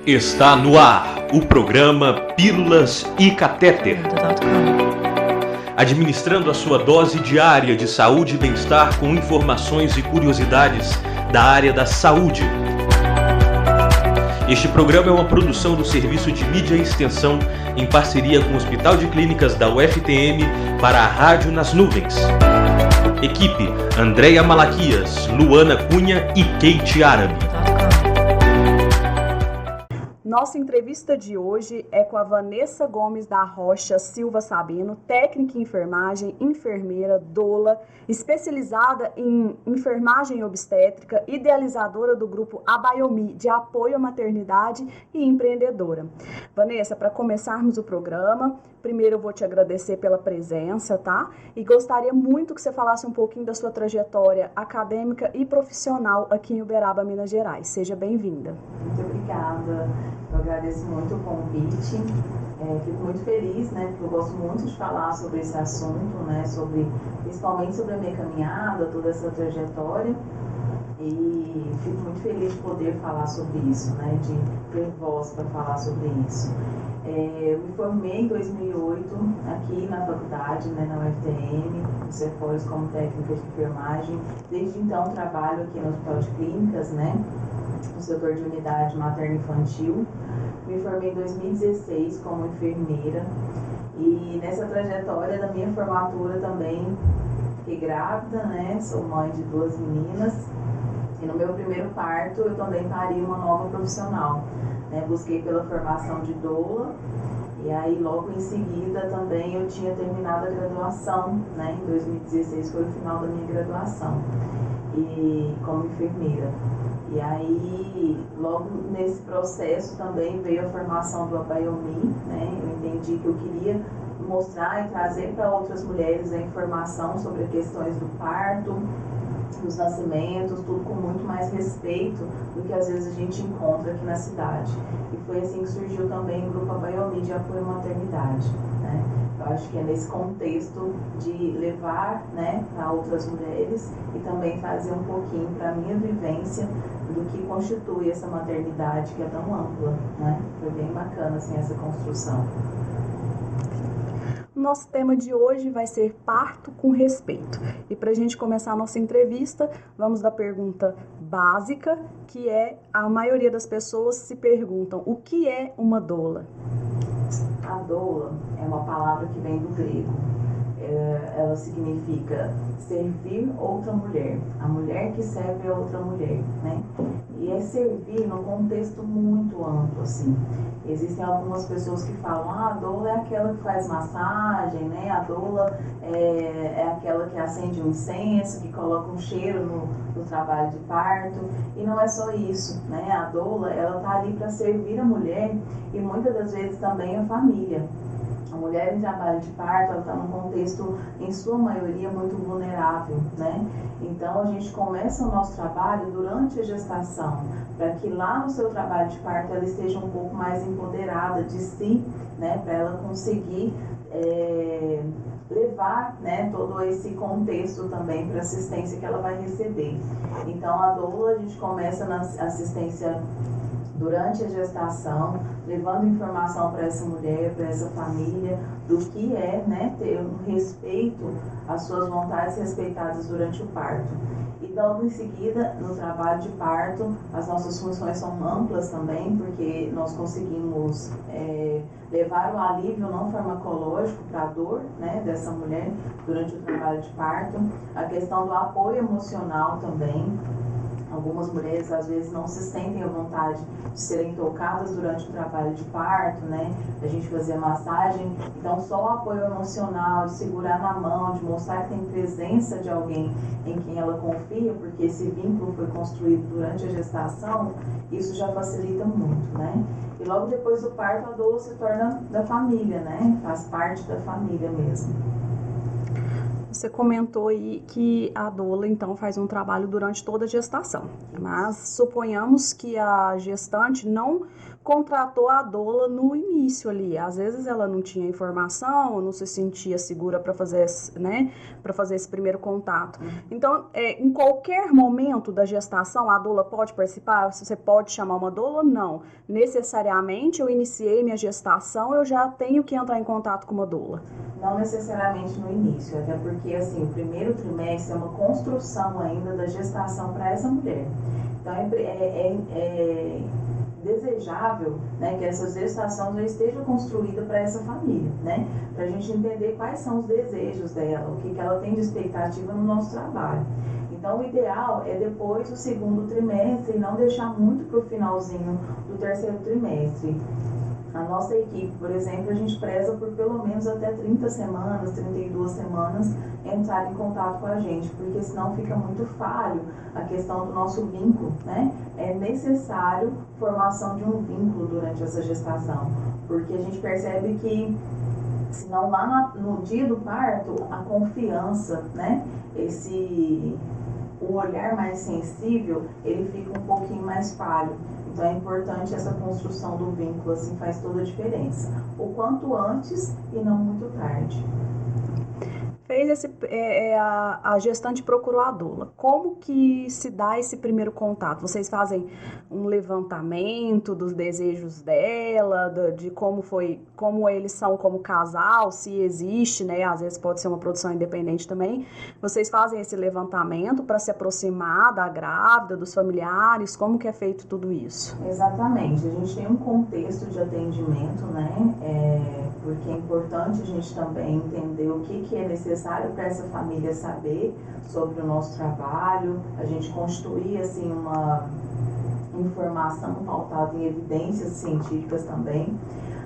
Está no ar o programa Pílulas e Catéter. Administrando a sua dose diária de saúde e bem-estar com informações e curiosidades da área da saúde. Este programa é uma produção do Serviço de Mídia e Extensão em parceria com o Hospital de Clínicas da UFTM para a Rádio nas Nuvens. Equipe: Andréia Malaquias, Luana Cunha e Kate Árabe. Nossa entrevista de hoje é com a Vanessa Gomes da Rocha Silva Sabino, técnica em enfermagem, enfermeira, doula, especializada em enfermagem obstétrica, idealizadora do grupo Abaiomi de apoio à maternidade e empreendedora. Vanessa, para começarmos o programa, primeiro eu vou te agradecer pela presença, tá? E gostaria muito que você falasse um pouquinho da sua trajetória acadêmica e profissional aqui em Uberaba, Minas Gerais. Seja bem-vinda. Muito obrigada. Eu agradeço muito o convite, fico muito feliz, né, porque eu gosto muito de falar sobre esse assunto, né, principalmente sobre a minha caminhada, toda essa trajetória, e fico muito feliz de poder falar sobre isso, né, de ter voz para falar sobre isso. Eu me formei em 2008 aqui na faculdade, né, na UFTM, no Cefores, como técnica de enfermagem. Desde então trabalho aqui no Hospital de Clínicas, né, no setor de unidade materno-infantil. Me formei em 2016 como enfermeira e nessa trajetória da minha formatura também fiquei grávida, né? Sou mãe de 2 meninas e no meu primeiro parto eu também pari uma nova profissional, né? Busquei pela formação de doula e aí logo em seguida também eu tinha terminado a graduação, né? Em 2016 foi o final da minha graduação e como enfermeira. E aí, logo nesse processo também veio a formação do Abaiomi, né? Eu entendi que eu queria mostrar e trazer para outras mulheres a informação sobre questões do parto, dos nascimentos, tudo com muito mais respeito do que às vezes a gente encontra aqui na cidade. E foi assim que surgiu também o Grupo Abaiomi de apoio à maternidade, né? Eu acho que é nesse contexto de levar, né, para outras mulheres e também trazer um pouquinho para a minha vivência do que constitui essa maternidade que é tão ampla, né? Foi bem bacana assim essa construção. Nosso tema de hoje vai ser parto com respeito. E para a gente começar a nossa entrevista, vamos da pergunta básica, que é a maioria das pessoas se perguntam: o que é uma doula? A doula é uma palavra que vem do grego. Ela significa servir outra mulher, a mulher que serve a outra mulher, né? E é servir num contexto muito amplo, assim. Existem algumas pessoas que falam, a doula é aquela que faz massagem, né? A doula é aquela que acende um incenso, que coloca um cheiro no trabalho de parto, e não é só isso, né? A doula, ela tá ali para servir a mulher e muitas das vezes também a família. A mulher em trabalho de parto, ela está num contexto, em sua maioria, muito vulnerável, né? Então, a gente começa o nosso trabalho durante a gestação, para que lá no seu trabalho de parto ela esteja um pouco mais empoderada de si, né? Para ela conseguir levar, né, todo esse contexto também para a assistência que ela vai receber. Então, a doula, a gente começa na assistência durante a gestação, levando informação para essa mulher, para essa família, do que é, né, ter um respeito às suas vontades respeitadas durante o parto. E logo em seguida, no trabalho de parto, as nossas funções são amplas também, porque nós conseguimos levar o alívio não farmacológico para a dor, né, dessa mulher durante o trabalho de parto, a questão do apoio emocional também. Algumas mulheres às vezes não se sentem à vontade de serem tocadas durante o trabalho de parto, né? A gente fazia massagem, então só o apoio emocional, de segurar na mão, de mostrar que tem presença de alguém em quem ela confia, porque esse vínculo foi construído durante a gestação, isso já facilita muito, né? E logo depois do parto, a doula se torna da família, né? Faz parte da família mesmo. Você comentou aí que a doula, então, faz um trabalho durante toda a gestação, mas suponhamos que a gestante não contratou a doula no início ali. Às vezes ela não tinha informação, não se sentia segura para fazer, né, para fazer esse primeiro contato. Então, em qualquer momento da gestação, a doula pode participar? Você pode chamar uma doula? Não. Necessariamente, eu iniciei minha gestação, eu já tenho que entrar em contato com uma doula. Não necessariamente no início, até porque assim, o primeiro trimestre é uma construção ainda da gestação para essa mulher. Então, é desejável, né, que essa gestação já esteja construída para essa família, né, para a gente entender quais são os desejos dela, o que ela tem de expectativa no nosso trabalho. Então, o ideal é depois do segundo trimestre e não deixar muito para o finalzinho do terceiro trimestre. A nossa equipe, por exemplo, a gente preza por pelo menos até 30 semanas, 32 semanas, entrar em contato com a gente, porque senão fica muito falho a questão do nosso vínculo, né? É necessário formação de um vínculo durante essa gestação, porque a gente percebe que, senão lá no dia do parto, a confiança, né? O olhar mais sensível, ele fica um pouquinho mais falho. Então é importante essa construção do vínculo, assim faz toda a diferença. O quanto antes e não muito tarde. Fez a gestante procurou a doula. Como que se dá esse primeiro contato? Vocês fazem um levantamento dos desejos dela, de como eles são como casal, se existe, né? Às vezes pode ser uma produção independente também. Vocês fazem esse levantamento para se aproximar da grávida, dos familiares? Como que é feito tudo isso? Exatamente. A gente tem um contexto de atendimento, né? Porque é importante a gente também entender o que é necessário para essa família saber sobre o nosso trabalho, a gente constituir assim uma informação pautada em evidências científicas também,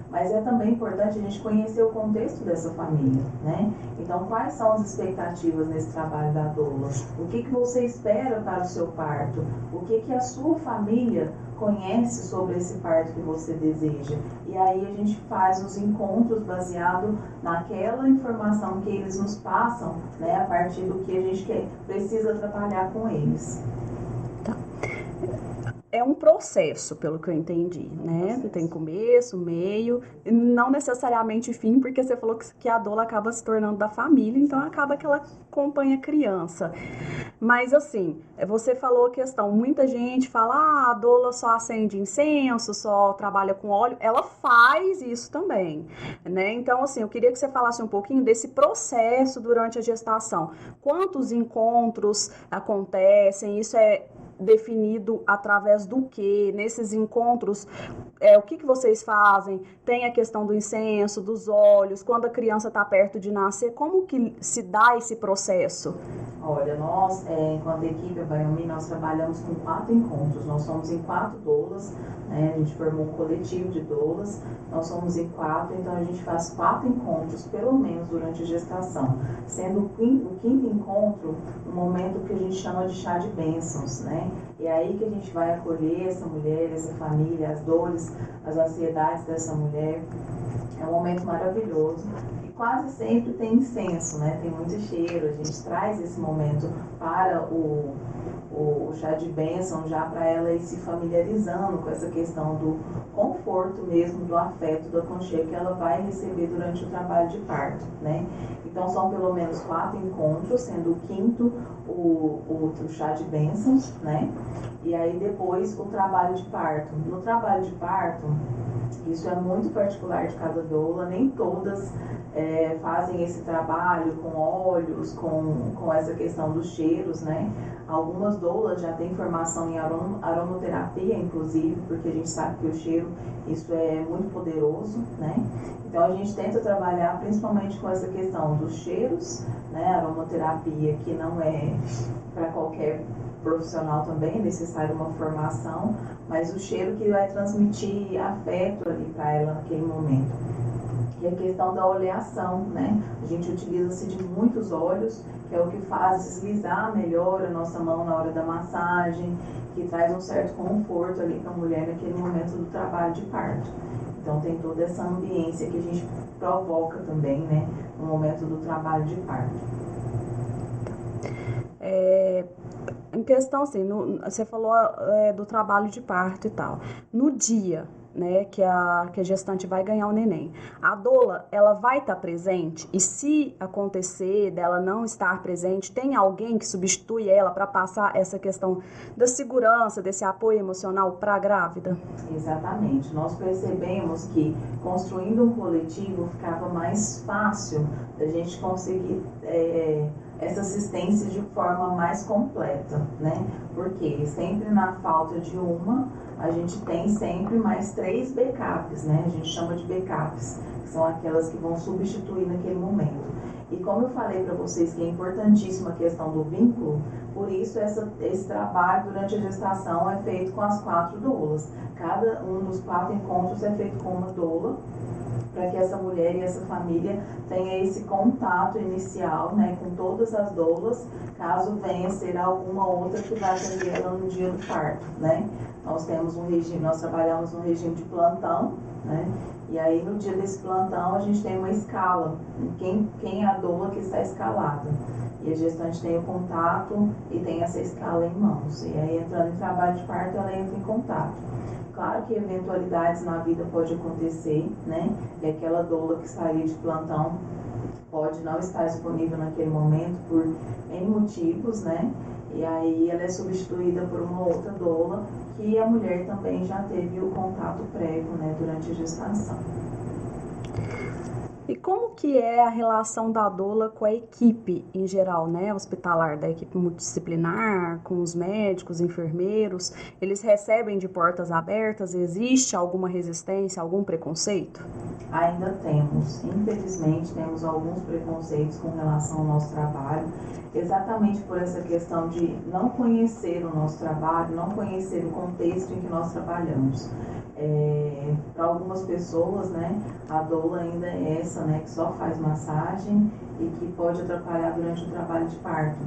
mas é também importante a gente conhecer o contexto dessa família, né? Então, quais são as expectativas nesse trabalho da doula? O que você espera para o seu parto? O que a sua família conhece sobre esse parto que você deseja? E aí a gente faz os encontros baseado naquela informação que eles nos passam, né? A partir do que a gente precisa trabalhar com eles. É um processo, pelo que eu entendi, né? Tem começo, meio, não necessariamente fim, porque você falou que a doula acaba se tornando da família, então acaba que ela acompanha a criança. Mas assim, você falou a questão, muita gente fala, a doula só acende incenso, só trabalha com óleo, ela faz isso também, né? Então assim, eu queria que você falasse um pouquinho desse processo durante a gestação. Quantos encontros acontecem? Isso é definido através do que? Nesses encontros, o que vocês fazem? Tem a questão do incenso, dos óleos, quando a criança está perto de nascer, como que se dá esse processo? Olha, nós, enquanto equipe Biomi, nós trabalhamos com 4 encontros, nós somos em 4 doulas, né? A gente formou um coletivo de doulas, nós somos em 4, então a gente faz 4 encontros, pelo menos durante a gestação, sendo o quinto encontro um momento que a gente chama de chá de bênçãos, né? E é aí que a gente vai acolher essa mulher, essa família, as dores, as ansiedades dessa mulher. É um momento maravilhoso. E quase sempre tem incenso, né? Tem muito cheiro. A gente traz esse momento para o chá de bênção, já para ela ir se familiarizando com essa questão do conforto mesmo, do afeto, do aconchego que ela vai receber durante o trabalho de parto, né? Então são pelo menos 4 encontros, sendo o quinto o chá de bênçãos, né? E aí depois o trabalho de parto. No trabalho de parto, isso é muito particular de cada doula, nem todas fazem esse trabalho com óleos, com essa questão dos cheiros, né? Algumas doulas já têm formação em aromaterapia, inclusive, porque a gente sabe que o cheiro, isso é muito poderoso, né? Então a gente tenta trabalhar principalmente com essa questão dos cheiros, né? Aromaterapia, que não é para qualquer profissional também, é necessário uma formação, mas o cheiro que vai transmitir afeto ali para ela naquele momento. E a questão da oleação, né? A gente utiliza-se de muitos óleos, que é o que faz deslizar melhor a nossa mão na hora da massagem, que traz um certo conforto ali para a mulher naquele momento do trabalho de parto. Então tem toda essa ambiência que a gente provoca também, né? No momento do trabalho de parto. Em questão assim, você falou do trabalho de parto e tal. No dia, né, que a gestante vai ganhar o neném. A doula, ela vai estar presente, e se acontecer dela não estar presente, tem alguém que substitui ela para passar essa questão da segurança, desse apoio emocional para a grávida? Exatamente. Nós percebemos que construindo um coletivo ficava mais fácil da gente conseguir essa assistência de forma mais completa, né? Porque sempre na falta de uma, a gente tem sempre mais 3 backups, né? A gente chama de backups, que são aquelas que vão substituir naquele momento. E como eu falei para vocês que é importantíssima a questão do vínculo, por isso esse trabalho durante a gestação é feito com as 4 doulas. Cada um dos 4 encontros é feito com uma doula, para que essa mulher e essa família tenha esse contato inicial, né, com todas as doulas, caso venha ser alguma outra que vai atender ela no dia do parto, né? Nós temos um regime, nós trabalhamos no regime de plantão, né? E aí no dia desse plantão a gente tem uma escala, quem é a doula que está escalada. E a gestante tem o contato e tem essa escala em mãos. E aí entrando em trabalho de parto, ela entra em contato. Claro que eventualidades na vida pode acontecer, né? E aquela doula que estaria de plantão pode não estar disponível naquele momento por N motivos, né? E aí ela é substituída por uma outra doula que a mulher também já teve o contato prévio, né, durante a gestação. E como que é a relação da doula com a equipe em geral, né, hospitalar, da equipe multidisciplinar, com os médicos, enfermeiros? Eles recebem de portas abertas? Existe alguma resistência, algum preconceito? Ainda temos, infelizmente, temos alguns preconceitos com relação ao nosso trabalho, exatamente por essa questão de não conhecer o nosso trabalho, não conhecer o contexto em que nós trabalhamos. Para algumas pessoas, né, a doula ainda é essa, né, que só faz massagem e que pode atrapalhar durante o trabalho de parto.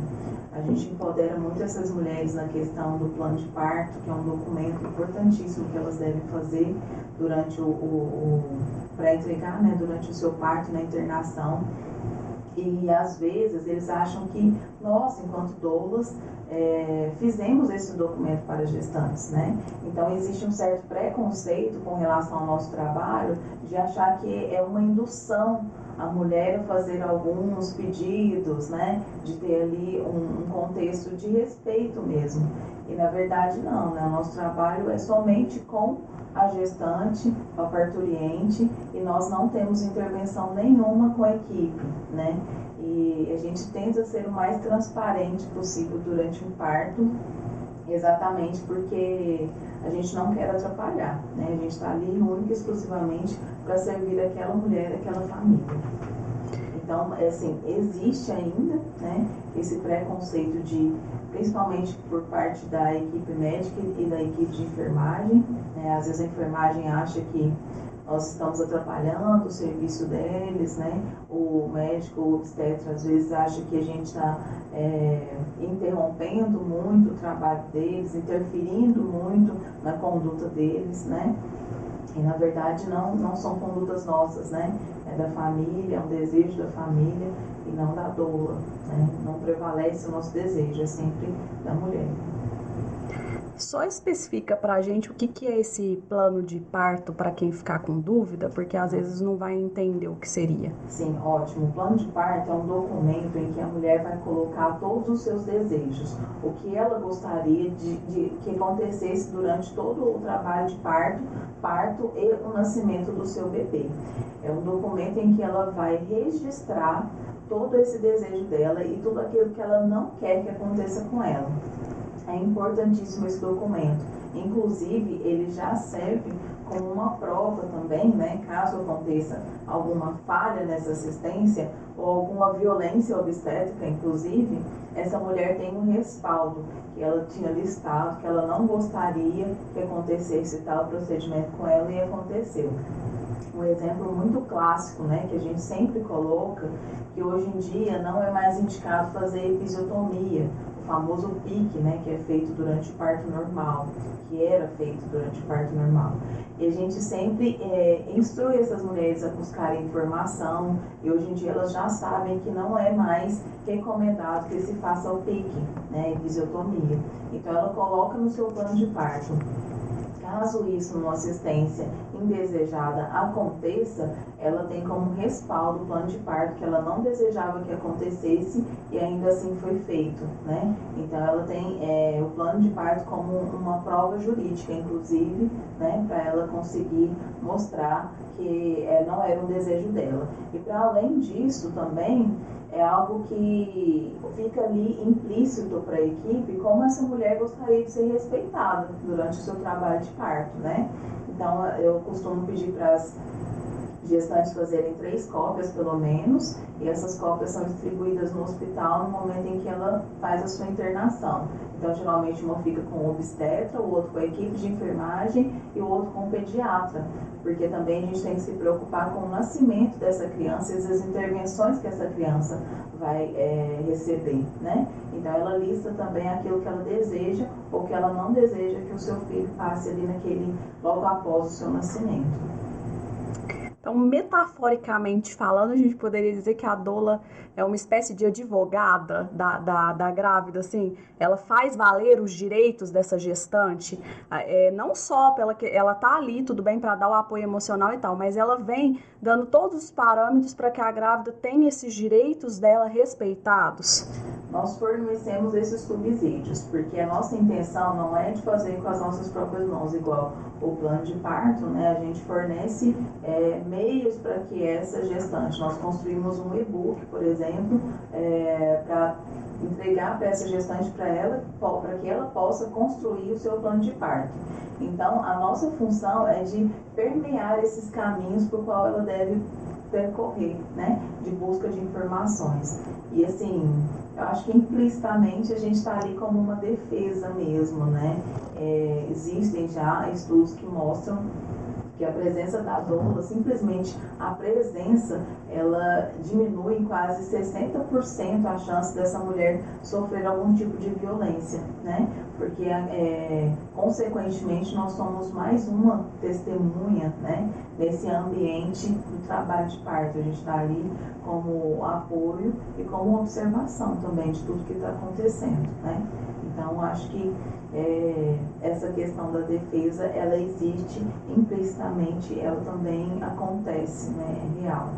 A gente empodera muito essas mulheres na questão do plano de parto, que é um documento importantíssimo que elas devem fazer durante para entregar, né, durante o seu parto, na internação. E às vezes eles acham que nós, enquanto doulas, fizemos esse documento para gestantes, né? Então existe um certo preconceito com relação ao nosso trabalho de achar que é uma indução a mulher a fazer alguns pedidos, né? De ter ali um contexto de respeito mesmo. E na verdade não, né? O nosso trabalho é somente com a gestante, a parturiente, e nós não temos intervenção nenhuma com a equipe, né? E a gente tenta ser o mais transparente possível durante um parto, exatamente porque a gente não quer atrapalhar, né? A gente está ali única e exclusivamente para servir aquela mulher, aquela família. Então, assim, existe ainda, né, esse preconceito de, principalmente por parte da equipe médica e da equipe de enfermagem, né? Às vezes a enfermagem acha que nós estamos atrapalhando o serviço deles, né? O médico, o obstetra, às vezes acha que a gente está interrompendo muito o trabalho deles, interferindo muito na conduta deles, né? E na verdade não são condutas nossas, né? É da família, é um desejo da família e não da doula, né? Não prevalece o nosso desejo, é sempre da mulher. Só especifica pra gente o que é esse plano de parto para quem ficar com dúvida, porque às vezes não vai entender o que seria. Sim, ótimo. O plano de parto é um documento em que a mulher vai colocar todos os seus desejos, o que ela gostaria de que acontecesse durante todo o trabalho de parto e o nascimento do seu bebê. É um documento em que ela vai registrar todo esse desejo dela e tudo aquilo que ela não quer que aconteça com ela. É importantíssimo esse documento. Inclusive, ele já serve como uma prova também, né? Caso aconteça alguma falha nessa assistência ou alguma violência obstétrica, inclusive, essa mulher tem um respaldo que ela tinha listado, que ela não gostaria que acontecesse tal procedimento com ela e aconteceu. Um exemplo muito clássico, né, que a gente sempre coloca, que hoje em dia não é mais indicado fazer episiotomia, o famoso PIC, né, que é feito durante o parto normal, que era feito durante o parto normal. E a gente sempre instrui essas mulheres a buscarem informação, e hoje em dia elas já sabem que não é mais recomendado que se faça o PIC, né, episiotomia. Então ela coloca no seu plano de parto: caso isso numa assistência indesejada aconteça, ela tem como respaldo o plano de parto que ela não desejava que acontecesse e ainda assim foi feito, né? Então ela tem o plano de parto como uma prova jurídica, inclusive, né, para ela conseguir mostrar que não era um desejo dela. E para além disso também, é algo que fica ali implícito para a equipe, como essa mulher gostaria de ser respeitada durante o seu trabalho de parto, né? Então, eu costumo pedir para as gestantes fazerem 3 cópias, pelo menos, e essas cópias são distribuídas no hospital no momento em que ela faz a sua internação. Então, geralmente, uma fica com o obstetra, o outro com a equipe de enfermagem e o outro com o pediatra, porque também a gente tem que se preocupar com o nascimento dessa criança e as intervenções que essa criança vai receber, né? Então, ela lista também aquilo que ela deseja ou que ela não deseja que o seu filho passe ali logo após o seu nascimento. Então, metaforicamente falando, a gente poderia dizer que a doula é uma espécie de advogada da grávida, assim, ela faz valer os direitos dessa gestante, não só pela que ela tá ali, tudo bem, para dar o apoio emocional e tal, mas ela vem dando todos os parâmetros para que a grávida tenha esses direitos dela respeitados. Nós fornecemos esses subsídios, porque a nossa intenção não é de fazer com as nossas próprias mãos, igual o plano de parto, né? A gente fornece meios para que essa gestante, nós construímos um e-book, por exemplo, para entregar para essa gestante para que ela possa construir o seu plano de parto. Então, a nossa função é de permear esses caminhos por qual ela deve percorrer, né? De busca de informações. E assim, eu acho que implicitamente a gente está ali como uma defesa mesmo, né? Existem já estudos que mostram que a presença da doula, simplesmente a presença, ela diminui em quase 60% a chance dessa mulher sofrer algum tipo de violência, né? Porque, consequentemente, nós somos mais uma testemunha, né, nesse ambiente do trabalho de parto. A gente está ali como apoio e como observação também de tudo que está acontecendo, né? Então, acho que essa questão da defesa, ela existe implicitamente, ela também acontece, né, é real.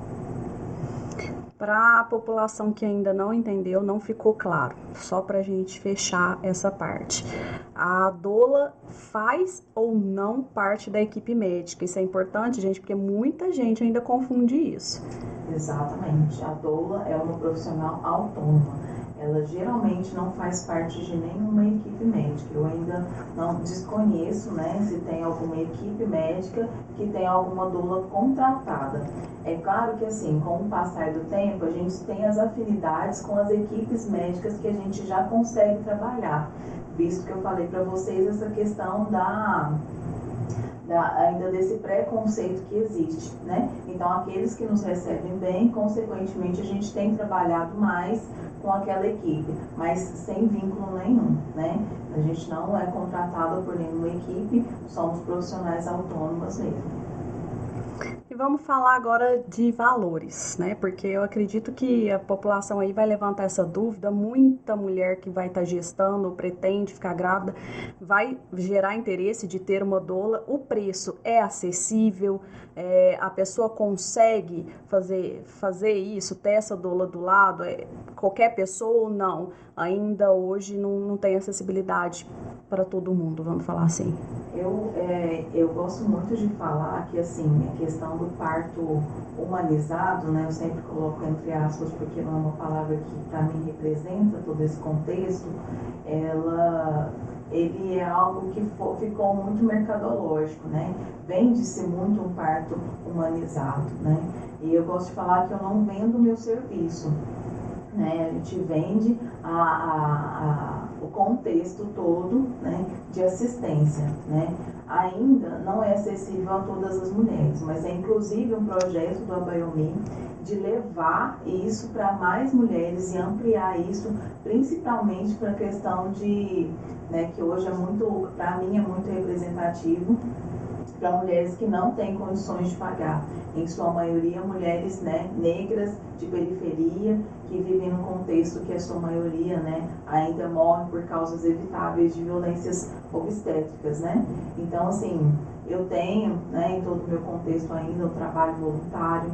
Para a população que ainda não entendeu, não ficou claro, só para a gente fechar essa parte. A doula faz ou não parte da equipe médica? Isso é importante, gente, porque muita gente ainda confunde isso. Exatamente. A doula é uma profissional autônoma. Ela geralmente não faz parte de nenhuma equipe médica. Eu ainda não desconheço, né, se tem alguma equipe médica que tem alguma doula contratada. É claro que assim, com o passar do tempo, a gente tem as afinidades com as equipes médicas que a gente já consegue trabalhar, visto que eu falei para vocês essa questão ainda desse preconceito que existe, né? Então, aqueles que nos recebem bem, consequentemente, a gente tem trabalhado mais com aquela equipe, mas sem vínculo nenhum, né? A gente não é contratado por nenhuma equipe, somos profissionais autônomas mesmo. E vamos falar agora de valores, né? Porque eu acredito que a população aí vai levantar essa dúvida. Muita mulher que vai estar gestando, pretende ficar grávida, vai gerar interesse de ter uma doula. O preço é acessível? A pessoa consegue fazer isso, ter essa doula do lado? Qualquer pessoa ou não? Ainda hoje não tem acessibilidade para todo mundo, vamos falar assim. Eu gosto muito de falar que, assim, a questão do parto humanizado, né, eu sempre coloco entre aspas, porque não é uma palavra que, para mim, representa todo esse contexto, ele é algo que ficou muito mercadológico, né? Vende-se muito um parto humanizado, né? E eu gosto de falar que eu não vendo o meu serviço, né? A gente vende o contexto todo, né, de assistência, né? Ainda não é acessível a todas as mulheres, mas é inclusive um projeto do Abaiomi de levar isso para mais mulheres e ampliar isso, principalmente para a questão de, né, que hoje para mim é muito representativo, para mulheres que não têm condições de pagar, em sua maioria mulheres, né, negras de periferia, que vivem num contexto que a sua maioria, né, ainda morre por causas evitáveis de violências obstétricas, né? Então, assim, eu tenho, né, em todo o meu contexto ainda, um trabalho voluntário,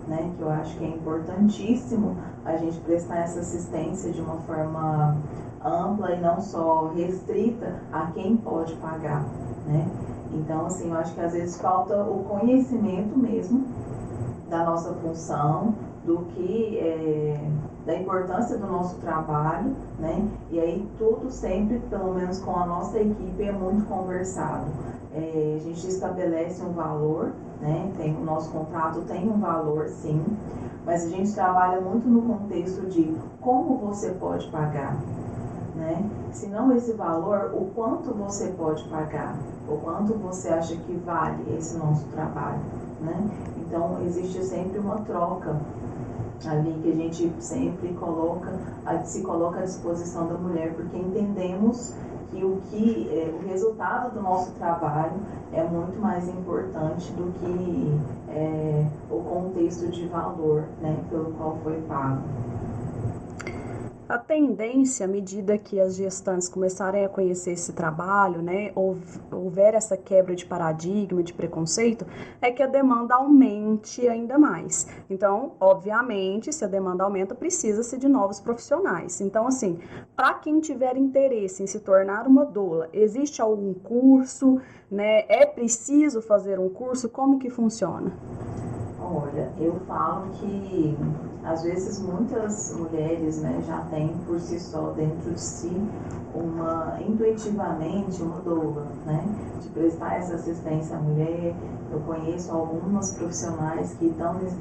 né, que eu acho que é importantíssimo a gente prestar essa assistência de uma forma ampla e não só restrita a quem pode pagar, né? Então, assim, eu acho que às vezes falta o conhecimento mesmo da nossa função, do que da importância do nosso trabalho, né? E aí tudo sempre, pelo menos com a nossa equipe, é muito conversado. A gente estabelece um valor, né? O nosso contrato tem um valor, sim, mas a gente trabalha muito no contexto de como você pode pagar, né? Se não esse valor, o quanto você pode pagar, o quanto você acha que vale esse nosso trabalho, né? Então existe sempre uma troca ali que a gente sempre se coloca à disposição da mulher, porque entendemos que o resultado do nosso trabalho é muito mais importante do que o contexto de valor, né, pelo qual foi pago. A tendência, à medida que as gestantes começarem a conhecer esse trabalho, né, houver essa quebra de paradigma, de preconceito, é que a demanda aumente ainda mais. Então, obviamente, se a demanda aumenta, precisa-se de novos profissionais. Então, assim, para quem tiver interesse em se tornar uma doula, existe algum curso, né? É preciso fazer um curso? Como que funciona? Olha, eu falo que às vezes muitas mulheres, né, já têm por si só dentro de si intuitivamente uma doula, né, de prestar essa assistência à mulher. Eu conheço algumas profissionais que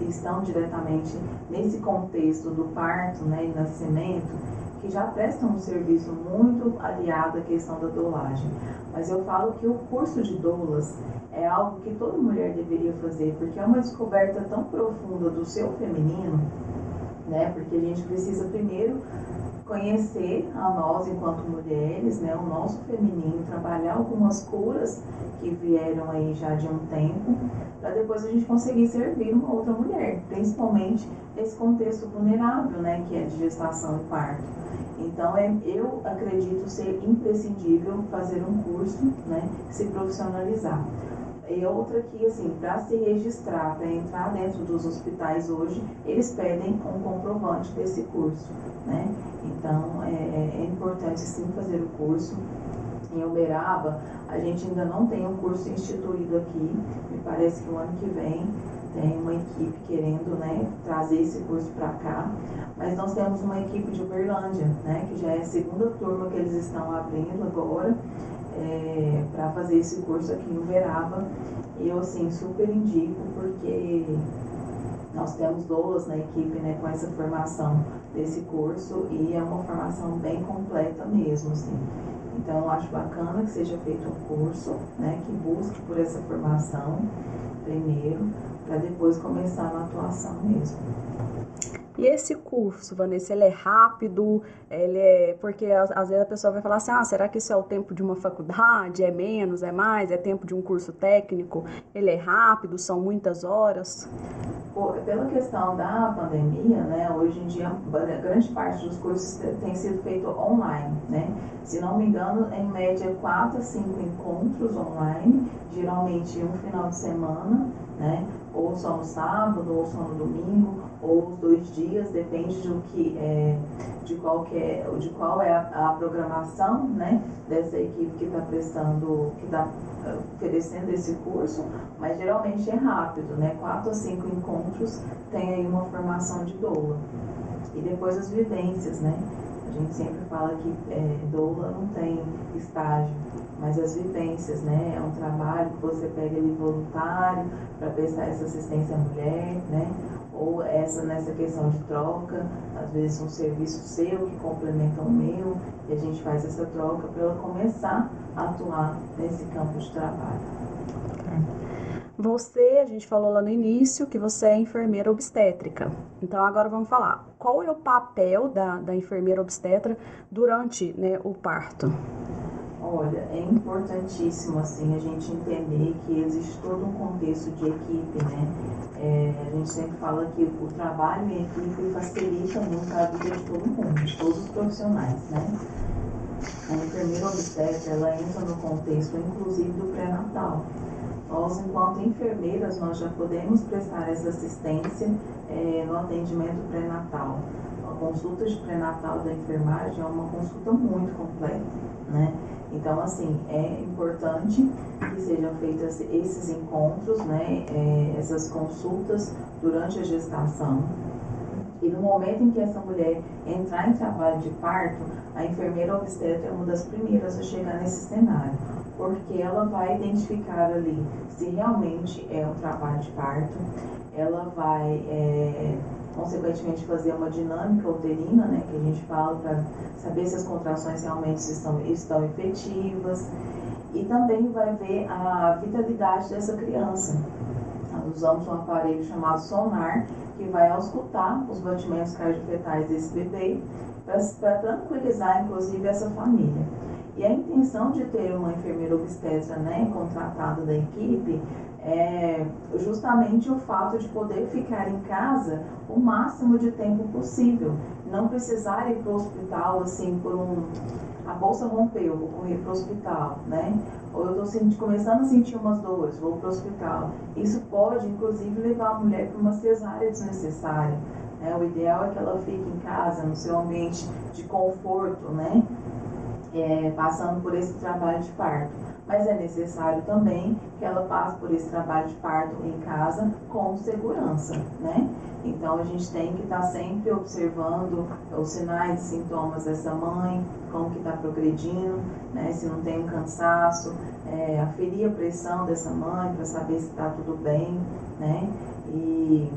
estão diretamente nesse contexto do parto, né, e nascimento, que já prestam um serviço muito aliado à questão da doulagem. Mas eu falo que o curso de doulas é algo que toda mulher deveria fazer, porque é uma descoberta tão profunda do seu feminino, né? Porque a gente precisa primeiro conhecer a nós enquanto mulheres, né? O nosso feminino, trabalhar algumas curas que vieram aí já de um tempo, para depois a gente conseguir servir uma outra mulher, principalmente nesse contexto vulnerável, né? Que é de gestação e parto. Então, eu acredito ser imprescindível fazer um curso, né? Se profissionalizar. E outra que, assim, para se registrar, para entrar dentro dos hospitais hoje, eles pedem um comprovante desse curso, né? Então, é importante, sim, fazer o curso. Em Uberaba, a gente ainda não tem um curso instituído aqui. Me parece que o ano que vem tem uma equipe querendo, né, trazer esse curso para cá. Mas nós temos uma equipe de Uberlândia, né, que já é a segunda turma que eles estão abrindo agora, para fazer esse curso aqui em Uberaba. E eu, assim, super indico, porque nós temos doulas na equipe, né, com essa formação desse curso, e é uma formação bem completa mesmo, assim. Então, eu acho bacana que seja feito um curso, né, que busque por essa formação primeiro, para depois começar na atuação mesmo. E esse curso, Vanessa, ele é rápido? Porque às vezes a pessoa vai falar assim, será que isso é o tempo de uma faculdade? É menos, é mais? É tempo de um curso técnico? Ele é rápido? São muitas horas? Pela questão da pandemia, né, hoje em dia, grande parte dos cursos tem sido feito online, né? Se não me engano, em média 4 a 5 encontros online, geralmente um final de semana, né? Ou só no sábado, ou só no domingo, ou os 2 dias, depende de qual é a programação, né, dessa equipe que está oferecendo esse curso, mas geralmente é rápido, né? 4 a 5 encontros tem aí uma formação de doula. E depois as vivências, né? A gente sempre fala que doula não tem estágio, mas as vivências, né? É um trabalho que você pega ali voluntário para prestar essa assistência à mulher, né? Ou nessa questão de troca, às vezes um serviço seu que complementa o meu, e a gente faz essa troca para ela começar a atuar nesse campo de trabalho. A gente falou lá no início que você é enfermeira obstétrica. Então agora vamos falar, qual é o papel da enfermeira obstetra durante, né, o parto? Olha, é importantíssimo assim a gente entender que existe todo um contexto de equipe, né? A gente sempre fala que o trabalho em equipe facilita muito a vida de todo mundo, de todos os profissionais, né? A enfermeira obstetra, ela entra no contexto, inclusive, do pré-natal. Nós, enquanto enfermeiras, nós já podemos prestar essa assistência no atendimento pré-natal. A consulta de pré-natal da enfermagem é uma consulta muito completa, né? Então, assim, é importante que sejam feitos esses encontros, né? Essas consultas durante a gestação. E no momento em que essa mulher entrar em trabalho de parto, a enfermeira obstetra é uma das primeiras a chegar nesse cenário, porque ela vai identificar ali se realmente é um trabalho de parto, ela vai, consequentemente, fazer uma dinâmica uterina, né, que a gente fala, para saber se as contrações realmente estão efetivas, e também vai ver a vitalidade dessa criança. Nós usamos um aparelho chamado sonar, que vai auscultar os batimentos cardiofetais desse bebê, para tranquilizar, inclusive, essa família. E a intenção de ter uma enfermeira obstetra, né, contratada da equipe é justamente o fato de poder ficar em casa o máximo de tempo possível, não precisar ir para o hospital assim a bolsa rompeu, vou correr para o hospital, né? Ou eu estou começando a sentir umas dores, vou para o hospital. Isso pode, inclusive, levar a mulher para uma cesárea desnecessária, né? O ideal é que ela fique em casa, no seu ambiente de conforto, né? Passando por esse trabalho de parto. Mas é necessário também que ela passe por esse trabalho de parto em casa com segurança, né? Então, a gente tem que estar sempre observando os sinais e sintomas dessa mãe, como que está progredindo, né? Se não tem um cansaço, aferir a pressão dessa mãe para saber se está tudo bem, né? E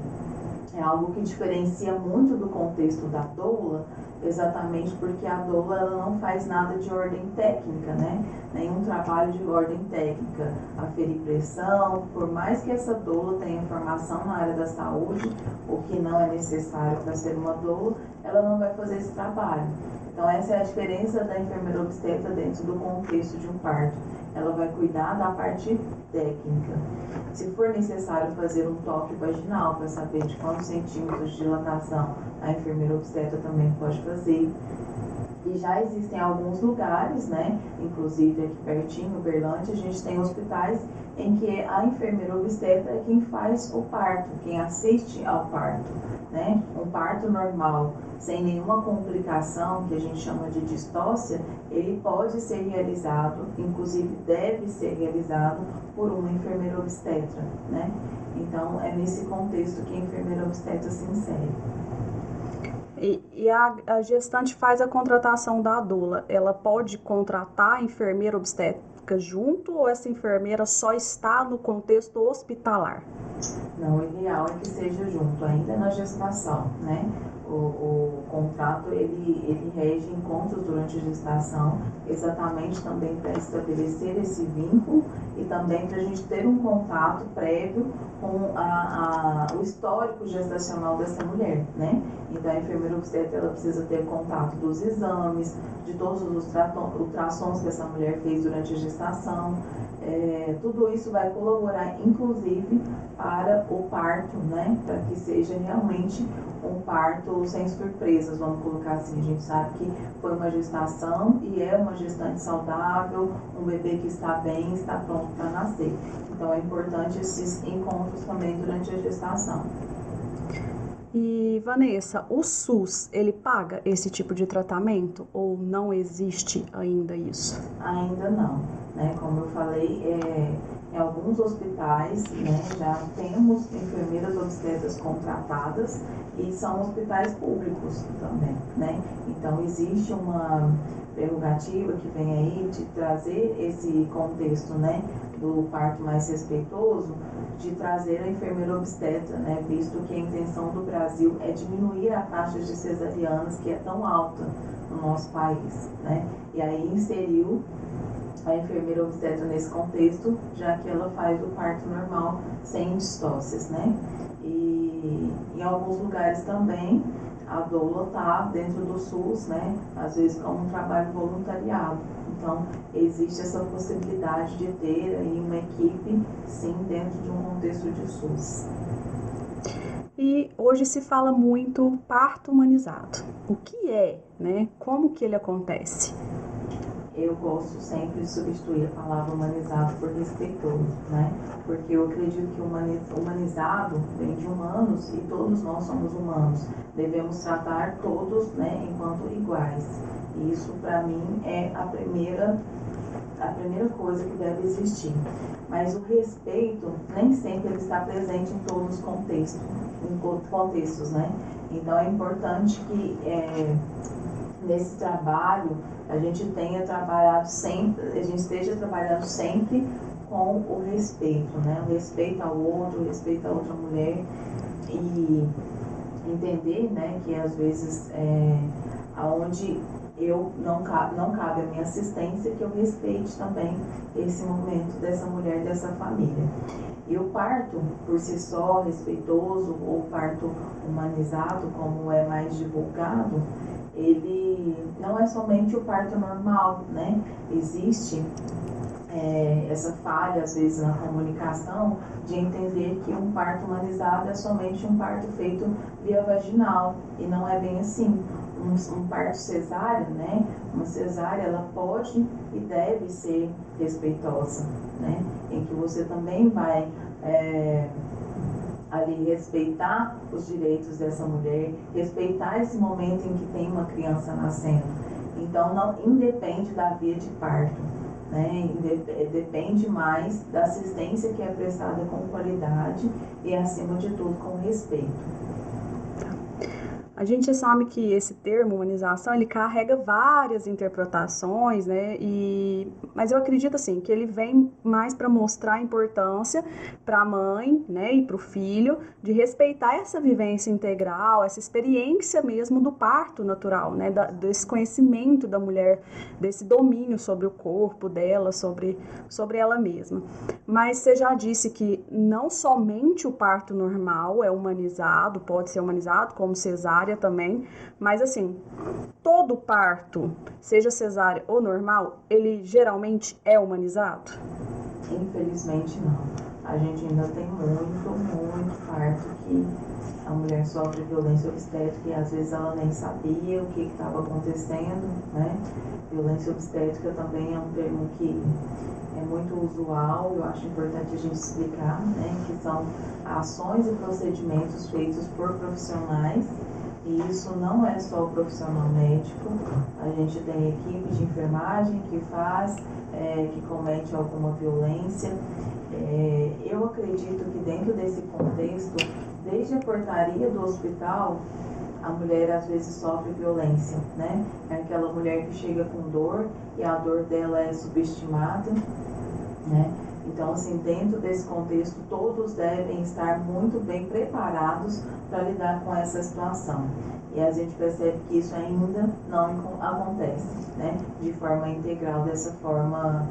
é algo que diferencia muito do contexto da doula, exatamente porque a doula ela não faz nada de ordem técnica, né? Nenhum trabalho de ordem técnica, aferir pressão, por mais que essa doula tenha formação na área da saúde, o que não é necessário para ser uma doula, ela não vai fazer esse trabalho. Então essa é a diferença da enfermeira obstetra dentro do contexto de um parto. Ela vai cuidar da parte técnica. Se for necessário fazer um toque vaginal para saber de quantos centímetros de dilatação, a enfermeira obstetra também pode fazer. E já existem alguns lugares, né, inclusive aqui pertinho, Uberlândia, a gente tem hospitais em que a enfermeira obstetra é quem faz o parto, quem assiste ao parto, né? Um parto normal, sem nenhuma complicação, que a gente chama de distócia, ele pode ser realizado, inclusive deve ser realizado por uma enfermeira obstetra, né? Então, é nesse contexto que a enfermeira obstetra se insere. E a gestante faz a contratação da doula. Ela pode contratar a enfermeira obstétrica junto ou essa enfermeira só está no contexto hospitalar? Não, o ideal é que seja junto, ainda na gestação, né? O contrato, ele rege encontros durante a gestação, exatamente também para estabelecer esse vínculo e também para a gente ter um contato prévio com o histórico gestacional dessa mulher, né? Então, a enfermeira obstetra, ela precisa ter contato dos exames, de todos os ultrassons que essa mulher fez durante a gestação. Tudo isso vai colaborar, inclusive, para o parto, né? Para que seja realmente um parto sem surpresas, vamos colocar assim. A gente sabe que foi uma gestação e é uma gestante saudável, um bebê que está bem, está pronto para nascer. Então, é importante esses encontros também durante a gestação. E, Vanessa, o SUS, ele paga esse tipo de tratamento ou não existe ainda isso? Ainda não, né? Como eu falei, em alguns hospitais, né, já temos enfermeiras obstetras contratadas e são hospitais públicos também, né? Então, existe uma prerrogativa que vem aí de trazer esse contexto, né, do parto mais respeitoso, de trazer a enfermeira obstetra, né, visto que a intenção do Brasil é diminuir a taxa de cesarianas, que é tão alta no nosso país, né? E aí inseriu a enfermeira obstetra nesse contexto, já que ela faz o parto normal sem distócias, né? E em alguns lugares também a doula está dentro do SUS, né, às vezes como um trabalho voluntariado. Então, existe essa possibilidade de ter aí uma equipe, sim, dentro de um contexto de SUS. E hoje se fala muito parto humanizado. O que é, né? Como que ele acontece? Eu gosto sempre de substituir a palavra humanizado por respeitoso, né? Porque eu acredito que humanizado vem de humanos e todos nós somos humanos. Devemos tratar todos, né, enquanto iguais. E isso, para mim, é a primeira coisa que deve existir. Mas o respeito nem sempre ele está presente em todos os contextos, né? Então é importante que nesse trabalho a gente esteja trabalhando sempre com o respeito, né? O respeito ao outro, o respeito à outra mulher e entender, né, que às vezes aonde não cabe a minha assistência, que eu respeite também esse momento dessa mulher, dessa família. E o parto, por si só, respeitoso, ou parto humanizado, como é mais divulgado, ele não é somente o parto normal, né? Existe essa falha, às vezes, na comunicação, de entender que um parto humanizado é somente um parto feito via vaginal, e não é bem assim. Um parto cesárea, né? Uma cesárea, ela pode e deve ser respeitosa, né? Em que você também vai ali respeitar os direitos dessa mulher, respeitar esse momento em que tem uma criança nascendo. Então, não independe da via de parto, né? Depende mais da assistência que é prestada com qualidade e, acima de tudo, com respeito. A gente sabe que esse termo, humanização, ele carrega várias interpretações, né? Mas eu acredito, assim, que ele vem mais para mostrar a importância para a mãe, né, e para o filho, de respeitar essa vivência integral, essa experiência mesmo do parto natural, né? Desse conhecimento da mulher, desse domínio sobre o corpo dela, sobre ela mesma. Mas você já disse que não somente o parto normal é humanizado, pode ser humanizado, como cesárea também, mas assim, todo parto, seja cesárea ou normal, ele geralmente é humanizado? Infelizmente não. A gente ainda tem muito parto que a mulher sofre violência obstétrica e às vezes ela nem sabia o que estava acontecendo, né? Violência obstétrica também é um termo que é muito usual, eu acho importante a gente explicar, né? Que são ações e procedimentos feitos por profissionais. E isso não é só o profissional médico, a gente tem equipe de enfermagem que faz, que comete alguma violência. Eu acredito que dentro desse contexto, desde a portaria do hospital, a mulher às vezes sofre violência, né? É aquela mulher que chega com dor e a dor dela é subestimada, né? Então, assim, dentro desse contexto, todos devem estar muito bem preparados para lidar com essa situação. E a gente percebe que isso ainda não acontece, né? De forma integral, dessa forma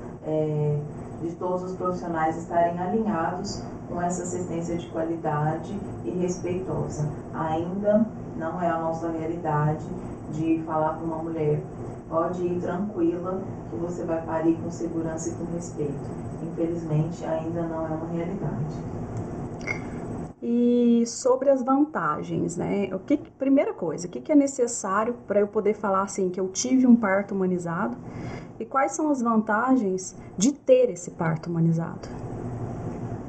de todos os profissionais estarem alinhados com essa assistência de qualidade e respeitosa. Ainda não é a nossa realidade de falar com uma mulher: pode ir tranquila que você vai parir com segurança e com respeito. Infelizmente, ainda não é uma realidade. E sobre as vantagens, né? Primeira coisa, o que é necessário para eu poder falar assim que eu tive um parto humanizado? E quais são as vantagens de ter esse parto humanizado?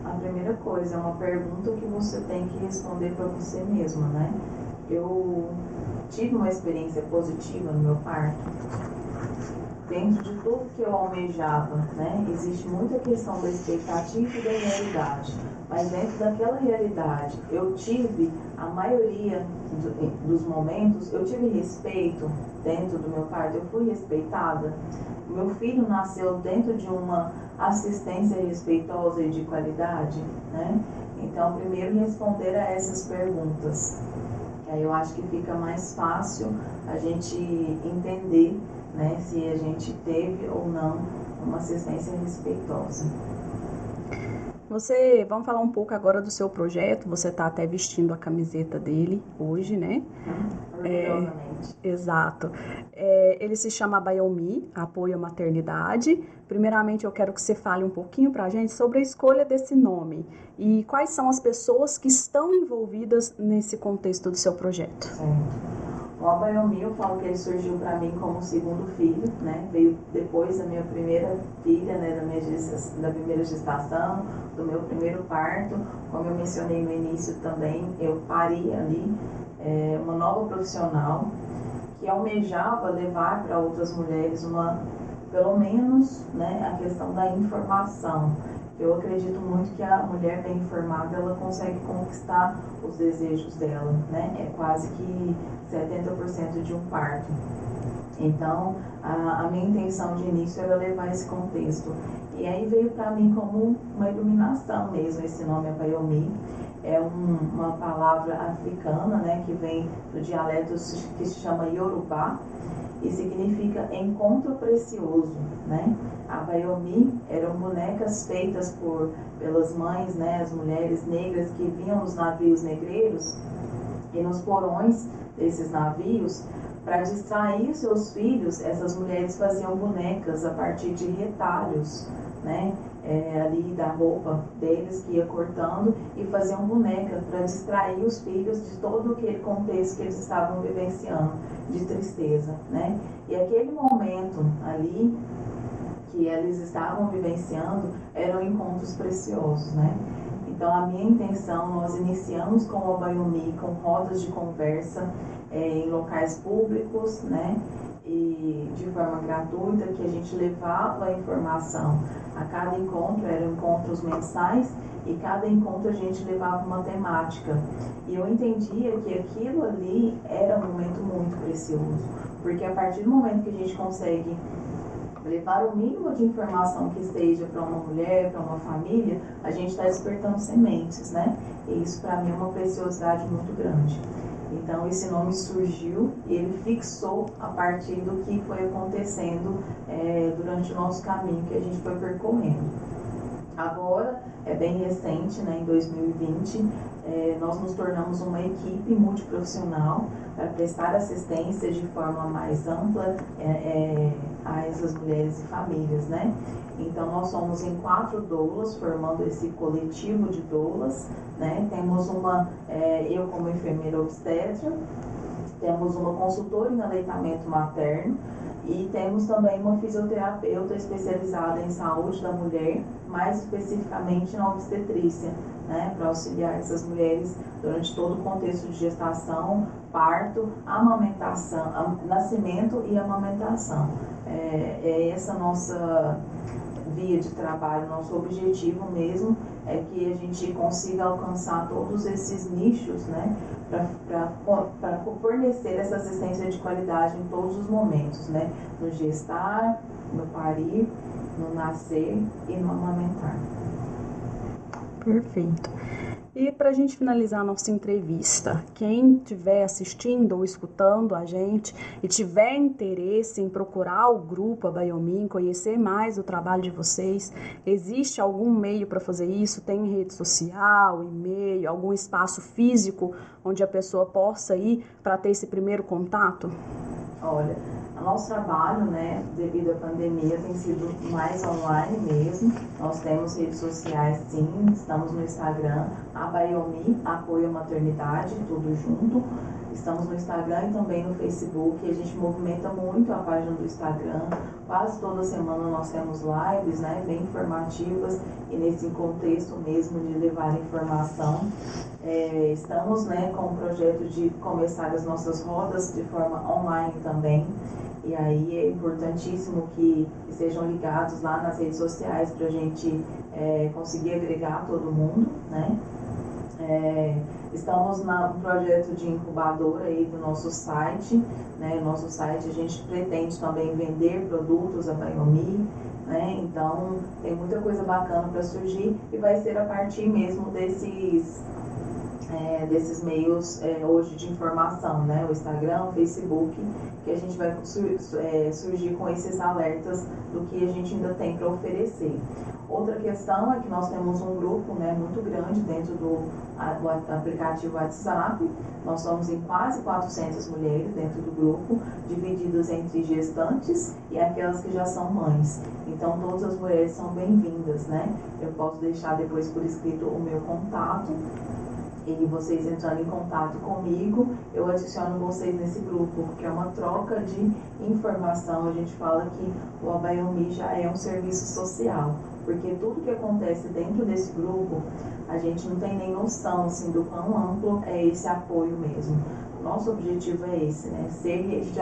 A primeira coisa é uma pergunta que você tem que responder para você mesma, né? Eu tive uma experiência positiva no meu parto. Dentro de tudo que eu almejava, né? Existe muita questão da expectativa e da realidade. Mas dentro daquela realidade, eu tive, a maioria dos momentos, eu tive respeito dentro do meu parto, eu fui respeitada. Meu filho nasceu dentro de uma assistência respeitosa e de qualidade, né? Então, primeiro responder a essas perguntas. Aí eu acho que fica mais fácil a gente entender, né, se a gente teve ou não uma assistência respeitosa. Vamos falar um pouco agora do seu projeto. Você está até vestindo a camiseta dele hoje, né? Orgulhosamente. Exato. Ele se chama Baiomi, Apoio à Maternidade. Primeiramente, eu quero que você fale um pouquinho para a gente sobre a escolha desse nome e quais são as pessoas que estão envolvidas nesse contexto do seu projeto. Certo. O Abaiomi, eu falo que ele surgiu para mim como segundo filho, né? Veio depois da minha primeira filha, né? Da primeira gestação, do meu primeiro parto. Como eu mencionei no início também, eu pari ali uma nova profissional que almejava levar para outras mulheres pelo menos, né, a questão da informação. Eu acredito muito que a mulher bem informada, ela consegue conquistar os desejos dela, né? É quase que 70% de um parto. Então, a minha intenção de início era levar esse contexto. E aí veio para mim como uma iluminação mesmo, esse nome Abaiomi. É uma palavra africana, né, que vem do dialeto que se chama Yorubá e significa encontro precioso, né? Abaiomi eram bonecas feitas pelas mães, né, as mulheres negras que vinham nos navios negreiros e nos porões desses navios, para distrair seus filhos, essas mulheres faziam bonecas a partir de retalhos, né, ali da roupa deles, que ia cortando, e faziam boneca para distrair os filhos de todo aquele contexto que eles estavam vivenciando, de tristeza, né? E aquele momento ali que eles estavam vivenciando eram encontros preciosos, né? Então, a minha intenção, nós iniciamos com o Abaiomi, com rodas de conversa em locais públicos, né? E de forma gratuita, que a gente levava a informação. A cada encontro, eram encontros mensais, e cada encontro a gente levava uma temática. E eu entendia que aquilo ali era um momento muito precioso, porque a partir do momento que a gente consegue levar o mínimo de informação que esteja para uma mulher, para uma família, a gente está despertando sementes, né? E isso para mim é uma preciosidade muito grande. Então esse nome surgiu e ele fixou a partir do que foi acontecendo durante o nosso caminho que a gente foi percorrendo. Agora, é bem recente, né, em 2020, nós nos tornamos uma equipe multiprofissional para prestar assistência de forma mais ampla a essas mulheres e famílias, né? Então, nós somos em 4 doulas, formando esse coletivo de doulas, né? Temos eu como enfermeira obstetra, temos uma consultora em aleitamento materno e temos também uma fisioterapeuta especializada em saúde da mulher, mais especificamente na obstetrícia, né, para auxiliar essas mulheres durante todo o contexto de gestação, parto, amamentação, nascimento e amamentação. Essa nossa via de trabalho, nosso objetivo mesmo é que a gente consiga alcançar todos esses nichos, né, para fornecer essa assistência de qualidade em todos os momentos, né, no gestar, no parir, no nascer e no amamentar. Perfeito. E para a gente finalizar a nossa entrevista, quem estiver assistindo ou escutando a gente e tiver interesse em procurar o grupo Abaiomi, conhecer mais o trabalho de vocês, existe algum meio para fazer isso? Tem rede social, e-mail, algum espaço físico onde a pessoa possa ir para ter esse primeiro contato? Olha, o nosso trabalho, né, devido à pandemia, tem sido mais online mesmo. Nós temos redes sociais, sim, estamos no Instagram, Abaiomi, Apoio à Maternidade, tudo junto. Estamos no Instagram e também no Facebook. A gente movimenta muito a página do Instagram. Quase toda semana nós temos lives, né, bem informativas e nesse contexto mesmo de levar informação. Estamos, né, com o projeto de começar as nossas rodas de forma online também. E aí é importantíssimo que sejam ligados lá nas redes sociais para a gente conseguir agregar todo mundo, né? Estamos no projeto de incubadora aí do nosso site, né? Nosso site a gente pretende também vender produtos Abaiomi, né? Então tem muita coisa bacana para surgir e vai ser a partir mesmo desses meios hoje de informação, né? O Instagram, o Facebook, que a gente vai surgir com esses alertas do que a gente ainda tem para oferecer. Outra questão é que nós temos um grupo, né, muito grande dentro do aplicativo WhatsApp. Nós estamos em quase 400 mulheres dentro do grupo, divididas entre gestantes e aquelas que já são mães. Então, todas as mulheres são bem-vindas, né? Eu posso deixar depois por escrito o meu contato. E vocês entrando em contato comigo, eu adiciono vocês nesse grupo, porque é uma troca de informação. A gente fala que o Abaiomi já é um serviço social, porque tudo que acontece dentro desse grupo, a gente não tem nem noção assim, do quão amplo é esse apoio mesmo. Nosso objetivo é esse, né? Ser rede de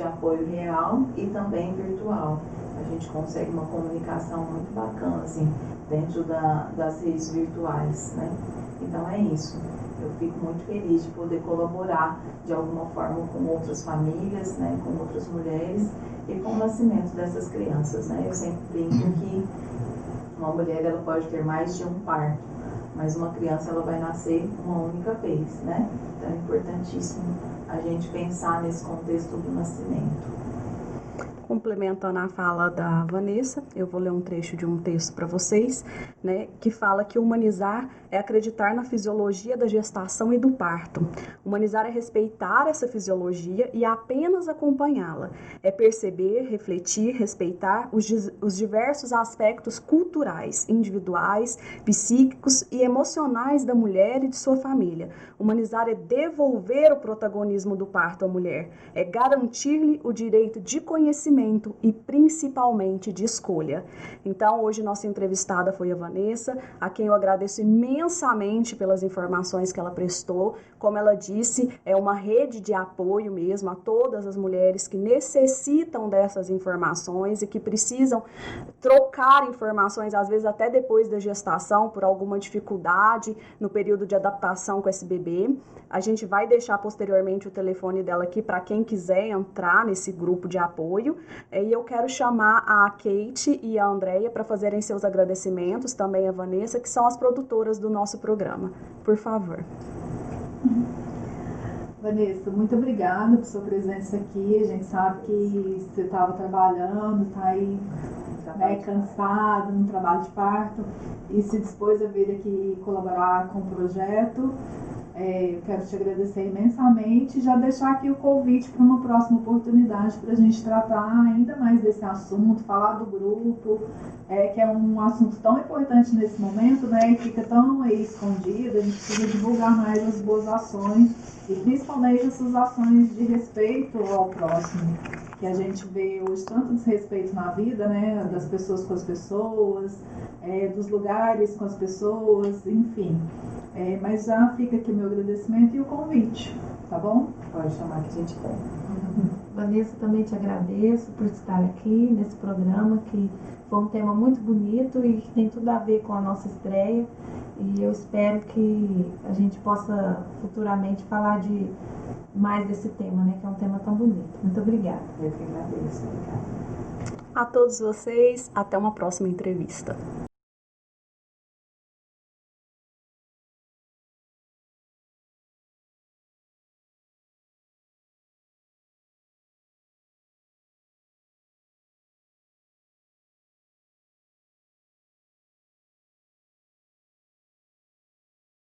apoio real e também virtual. A gente consegue uma comunicação muito bacana assim, dentro das redes virtuais, né? Então é isso. Eu fico muito feliz de poder colaborar de alguma forma com outras famílias, né, com outras mulheres e com o nascimento dessas crianças, né? Eu sempre brinco que uma mulher ela pode ter mais de um parto, mas uma criança ela vai nascer uma única vez, né? Então é importantíssimo a gente pensar nesse contexto do nascimento. Complementando a fala da Vanessa, eu vou ler um trecho de um texto para vocês, né, que fala que humanizar é acreditar na fisiologia da gestação e do parto. Humanizar é respeitar essa fisiologia e apenas acompanhá-la. É perceber, refletir, respeitar os diversos aspectos culturais, individuais, psíquicos e emocionais da mulher e de sua família. Humanizar é devolver o protagonismo do parto à mulher, é garantir-lhe o direito de conhecimento e principalmente de escolha. Então, hoje nossa entrevistada foi a Vanessa, a quem eu agradeço imensamente pelas informações que ela prestou. Como ela disse, é uma rede de apoio mesmo a todas as mulheres que necessitam dessas informações e que precisam trocar informações, às vezes até depois da gestação, por alguma dificuldade no período de adaptação com esse bebê. A gente vai deixar posteriormente o telefone dela aqui para quem quiser entrar nesse grupo de apoio. E eu quero chamar a Kate e a Andréia para fazerem seus agradecimentos, também a Vanessa, que são as produtoras do nosso programa. Por favor. Vanessa, muito obrigada por sua presença aqui. A gente sabe que você estava trabalhando, está aí cansado no trabalho de parto e se dispôs a vir aqui colaborar com o projeto. Eu quero te agradecer imensamente e já deixar aqui o convite para uma próxima oportunidade para a gente tratar ainda mais desse assunto, falar do grupo, que é um assunto tão importante nesse momento, né, e fica tão aí escondido. A gente precisa divulgar mais as boas ações e principalmente essas ações de respeito ao próximo, que a gente vê hoje tanto desrespeito na vida, né, das pessoas com as pessoas, dos lugares com as pessoas, enfim. Mas já fica aqui o meu agradecimento e o convite, tá bom? Pode chamar que a gente quer. Vanessa, também te agradeço por estar aqui nesse programa, que foi um tema muito bonito e que tem tudo a ver com a nossa estreia. E eu espero que a gente possa futuramente falar de mais desse tema, né? Que é um tema tão bonito. Muito obrigada. Eu que agradeço. Obrigada. A todos vocês, até uma próxima entrevista.